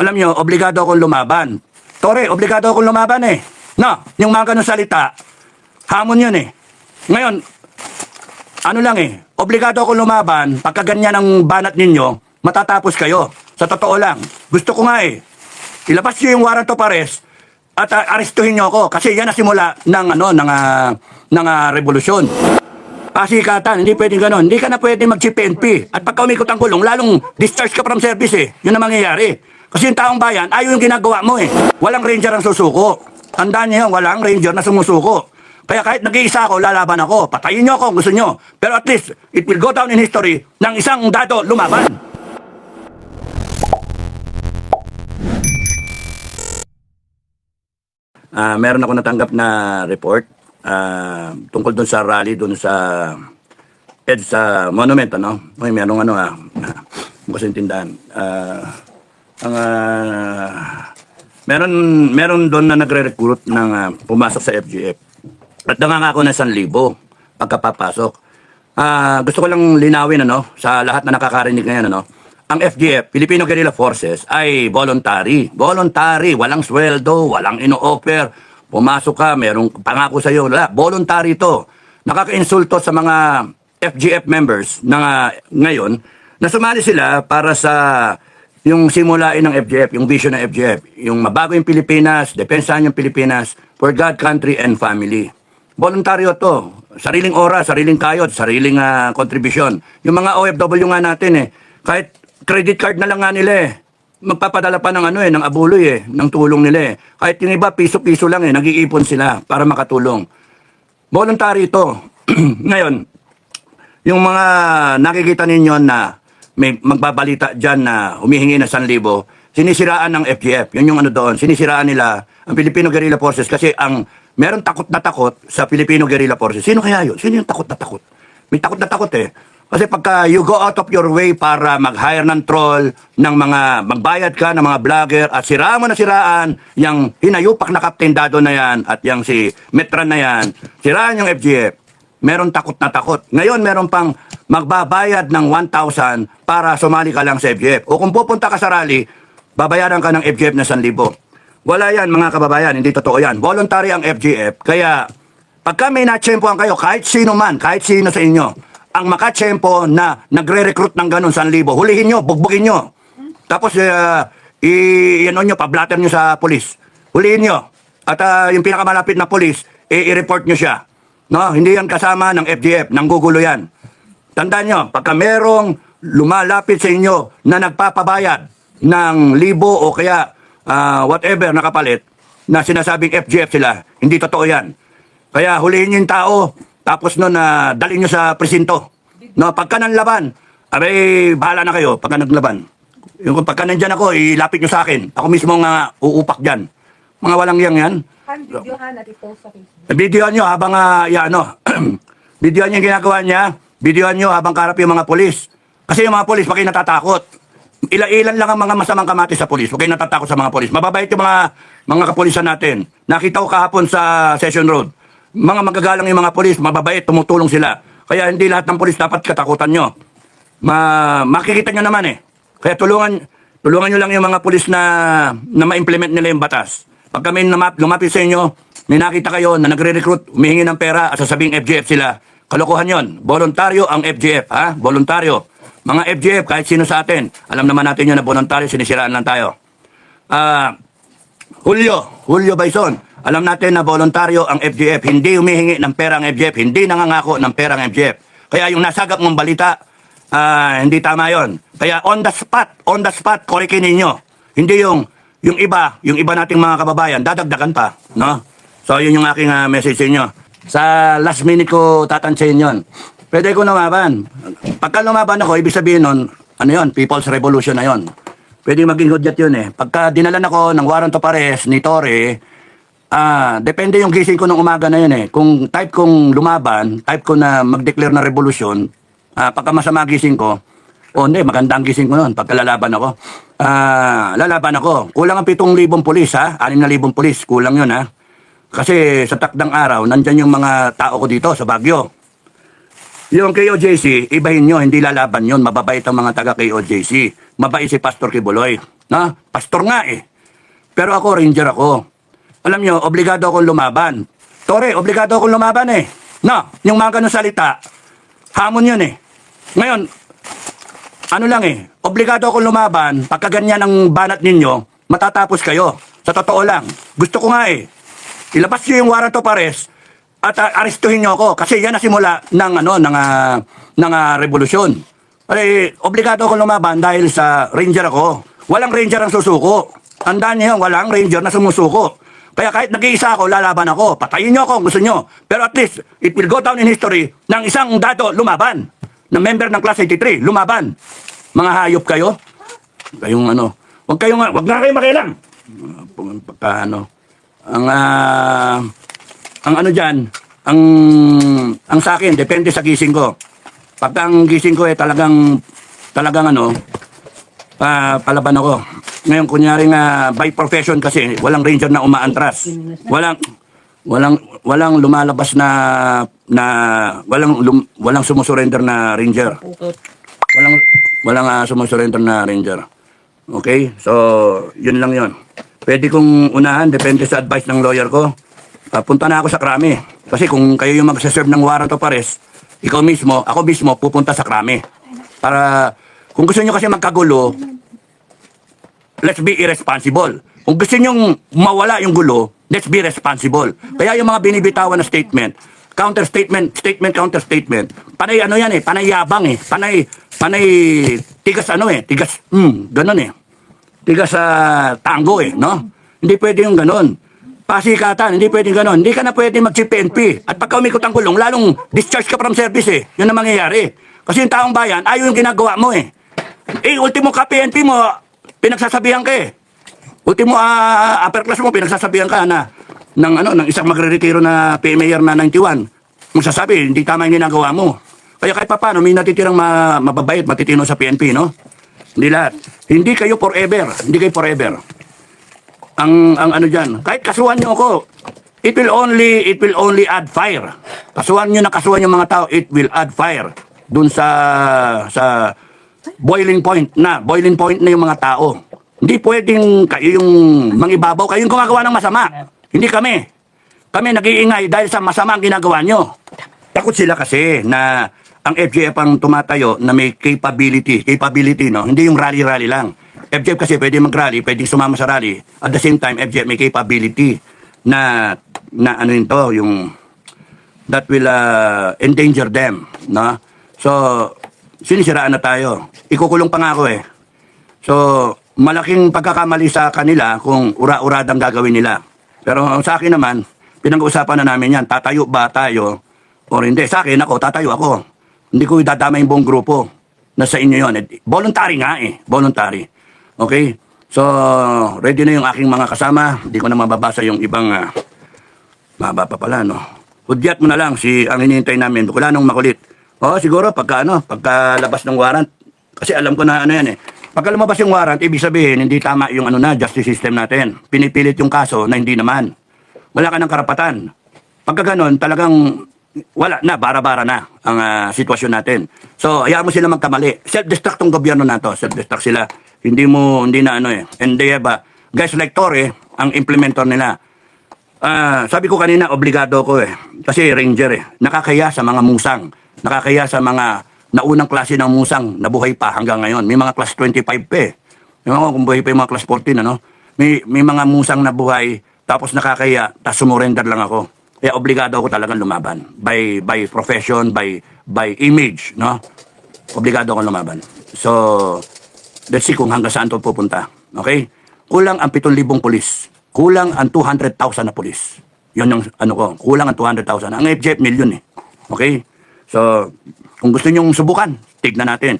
alam nyo, obligado akong lumaban. Tore, obligado akong lumaban eh. No, yung mga ganun salita, hamon yun eh. Ngayon, ano lang eh, obligado akong lumaban, pagka ganyan ang banat ninyo, matatapos kayo. Sa totoo lang, gusto ko nga eh, ilabas nyo yung warrant of arrest at arestuhin nyo ako kasi yan na simula ng, revolusyon. Pasikatan, hindi pwedeng ganon. Hindi ka na pwede mag-CPNP. At pagka umikot ang kulong, lalong discharge ka from service eh. Yun ang mangyayari. Kasi yung taong bayan, ayaw yung ginagawa mo eh. Walang ranger ang susuko. Tandaan niyo yun, walang ranger na sumusuko. Kaya kahit nag-iisa ako, lalaban ako. Patayin niyo ako kung gusto niyo. Pero at least, it will go down in history ng isang dado lumaban. Meron ako natanggap na report tungkol doon sa rally, doon sa EDSA Monument, ano? May merong bukas yung tindahan. Meron doon na nagre-recruit ng pumasok sa FGF. At nangangako na 1,000 pagkapapasok. Gusto ko lang linawin, sa lahat na nakakarinig ngayon, ang FGF, Filipino Guerrilla Forces, ay voluntary. Voluntary, walang sweldo, walang ino-offer. Pumasok ka, merong pangako sa iyo. Voluntary ito. Nakaka-insulto sa mga FGF members na ngayon na sumali sila para sa yung simulain ng FGF, yung vision ng FGF, yung mabago yung Pilipinas, depensahan yung Pilipinas for God, country, and family. Voluntaryo to. Sariling oras, sariling kayod, sariling kontribusyon. Yung mga OFW nga natin kahit credit card na lang nga nila magpapadala pa ng ng abuloy ng tulong nila Kahit yung iba, piso-piso lang nag-iipon sila para makatulong. Voluntary ito. Ngayon, yung mga nakikita ninyo na may magbabalita dyan na humihingi na 1,000, sinisiraan ng FGF. Yun yung doon. Sinisiraan nila ang Filipino Guerrilla Forces kasi meron takot na takot sa Filipino Guerrilla Forces. Sino kaya yun? Sino yung takot na takot? May takot na takot Kasi pagka you go out of your way para mag-hire ng troll, ng mga magbayad ka ng mga vlogger at siraan mo na siraan yung hinayupak na Captain Dado na yan at yung si Metran na yan, siraan yung FGF. Meron takot na takot. Ngayon meron pang magbabayad ng 1,000 para sumali ka lang sa FGF. O kung pupunta ka sa rally, babayaran ka ng FGF na 1,000. Wala yan mga kababayan, hindi totoo yan. Voluntary ang FGF. Kaya pagka may natsyempohan kayo, kahit sino man, kahit sino sa inyo, ang makatsyempo na nagre-recruit ng ganun 1,000, hulihin nyo, bugbugin nyo. Tapos nyo, pablatter nyo sa polis. Hulihin nyo. At yung pinakamalapit na polis, i-report nyo siya. No? Hindi yan kasama ng FGF, ng gugulo yan. Tandaan nyo, pagka merong lumalapit sa inyo na nagpapabayad ng 1,000 o kaya whatever na kapalit, na sinasabing FGF sila, hindi totoo yan. Kaya hulihin nyo yung tao, tapos nun, dalhin nyo sa presinto. No, pagka nanlaban, bahala na kayo pagka naglaban. Yung pagka nandyan ako, ilapit nyo sa akin. Ako mismo nga uupak dyan. Mga walang yan. Videohan at i-post sa Facebook. Videohan nyo habang, videohan nyo yung ginagawa niya. Videohan nyo habang karap yung mga polis. Kasi yung mga polis, wag kayo natatakot. Ilan lang ang mga masamang kamati sa polis. Wag kayo natatakot sa mga polis. Mababait yung mga kapulisan natin. Nakita ko kahapon sa Session Road. Mga magagalang yung mga polis, mababait, tumutulong sila. Kaya hindi lahat ng polis dapat katakutan nyo. Makikita nyo naman Kaya tulungan nyo lang yung mga polis na ma-implement nila yung batas. Pag kami lumapit sa inyo, may nakita kayo na nagre-recruit, humihingi ng pera at sasabing FGF sila. Kalokohan yon. Voluntaryo ang FGF, Voluntaryo. Mga FGF, kahit sino sa atin, alam naman natin yun na voluntaryo, sinisiraan lang tayo. Julio Baison. Alam natin na voluntaryo ang FGF, hindi humihingi ng pera ang FGF, hindi nangangako ng pera ang FGF. Kaya yung nasagap mong balita, hindi tama yon. Kaya on the spot, korikin ninyo. Hindi yung iba nating mga kababayan, dadagdagan pa. No? So yun yung aking message sa inyo. Sa last minute ko tatansyahin yon. Pwede ko lumaban. Pagka lumaban ako, ibig sabihin nun, People's Revolution na yon. Pwede maging hudyat yun Pagka dinalan ako ng warrant of arrest ni Torre, depende yung gising ko nung umaga na yun Kung type kong lumaban, type ko na mag-declare na revolusyon, pagka masama gising ko, hindi, maganda ang gising ko noon, pagka lalaban ako. Lalaban ako. Kulang ang 7,000 polis, 6,000 polis, kulang yun, Kasi sa takdang araw, nandyan yung mga tao ko dito sa Baguio. Yung KOJC, ibahin nyo, hindi lalaban yun. Mababait ang mga taga KOJC. Mabait si Pastor Kibuloy. Na? Pastor nga eh. Pero ako, ranger ako. Alam nyo, obligado akong lumaban. Tore, obligado akong lumaban eh. No, yung mga ganun salita, hamon yun eh. Ngayon, ano lang eh, obligado akong lumaban, pagka ganyan ang banat ninyo, matatapos kayo. Sa totoo lang, gusto ko nga eh, ilabas nyo yung warrant of arrest at arestuhin nyo ako kasi yan na simula ng revolusyon. Ay, obligado akong lumaban dahil sa ranger ako. Walang ranger ang susuko. Tandaan niyo, walang ranger na sumusuko. Kaya kahit nag-iisa ako, lalaban ako. Patayin nyo ako kung gusto nyo. Pero at least, it will go down in history ng isang dato lumaban. Na member ng Class 83, lumaban. Mga hayop kayo. Kayong wag na kayo makialam. Pagka ang ano dyan, ang sa akin, depende sa gising ko. Pagka ang gising ko talagang palaban ako. Ngayon, kunyari nga, by profession kasi, walang ranger na umaantras. Walang lumalabas walang sumusurrender na ranger. Walang sumusurrender na ranger. Okay? So, yun lang yun. Pwede kong unahan, depende sa advice ng lawyer ko. Punta na ako sa Krame. Kasi kung kayo yung magsaserve ng warrant of arrest, ako mismo, pupunta sa Krame. Para, kung gusto nyo kasi magkagulo, let's be irresponsible. Kung gusto nyo mawala yung gulo, let's be responsible. Kaya yung mga binibitawan na statement, counter-statement, counter-statement, panay yan eh, panay yabang eh, panay tigas ganun eh. Tigas tango eh, no? Hindi pwede yung ganun. Pasikatan, hindi pwede ganun. Hindi ka na pwede mag-PNP. At pagka umikot ang gulong, lalong discharge ka from service eh. Yun ang mangyayari. Kasi yung taong bayan, ayaw yung ginagawa mo eh. Ultimo ka PNP mo, pinagsasabihan ka eh. Ultimo upper class mo, pinagsasabihan ka ng isang magre-retiro na mayor na 91. Magsasabi, hindi tama yung ginagawa mo. Kaya kahit paano, may natitirang mababait, matitino sa PNP, no? Hindi lahat. Hindi kayo forever. Hindi kayo forever. Ang dyan, kahit kasuhan nyo ako, it will only add fire. Kasuhan yung mga tao, it will add fire. Dun sa boiling point na yung mga tao. Hindi pwedeng kayo yung mangibabaw, kayo yung gumagawa ng masama. Hindi kami. Kami nag-iingay dahil sa masama ang ginagawa nyo. Takot sila kasi na ang FJF ang tumatayo na may capability, no? Hindi yung rally-rally lang. FJF kasi pwede mag-rally, pwede sumama sa rally. At the same time, FJF may capability na yung that will endanger them, no? So, sinisiraan na tayo. Ikukulong pa nga ako eh. So, malaking pagkakamali sa kanila kung ura-uradang gagawin nila. Pero sa akin naman, pinag-uusapan na namin yan. Tatayo ba tayo o hindi? Sa akin, tatayo ako. Hindi ko idadama yung buong grupo. Nasa inyo yun. Voluntary nga eh. Voluntary. Okay? So, ready na yung aking mga kasama. Hindi ko na mababasa yung ibang mahaba pa pala, no? Hudyat mo na lang ang hinihintay namin. Wala nung makulit. Siguro pagkalabas ng warrant. Kasi alam ko na yan eh. Pagka lumabas yung warrant, ibig sabihin, hindi tama yung justice system natin. Pinipilit yung kaso na hindi naman. Wala ka ng karapatan. Pagka ganon, talagang wala na, bara-bara na ang sitwasyon natin. So, hayaan mo sila magkamali. Self-destruct tong gobyerno na to. Self-destruct sila. Hindi na And they have, guys like Torre, ang implementor nila. Sabi ko kanina, obligado ko eh. Kasi ranger eh. Nakakaya sa mga musang. Nakakaya sa mga naunang klase ng musang na buhay pa hanggang ngayon. May mga class 25 pa eh. Kung buhay pa yung mga class 14, May mga musang na buhay, tapos nakakaya, tapos sumurrender lang ako. Kaya obligado ako talagang lumaban. By profession, by image, no? Obligado ako lumaban. So, let's see kung hanggang saan ito pupunta. Okay? Kulang ang 7,000 pulis. Kulang ang 200,000 na pulis. Yun yung kulang ang 200,000. Ang FJF, million eh. Okay? So, kung gusto nyong subukan, tignan natin.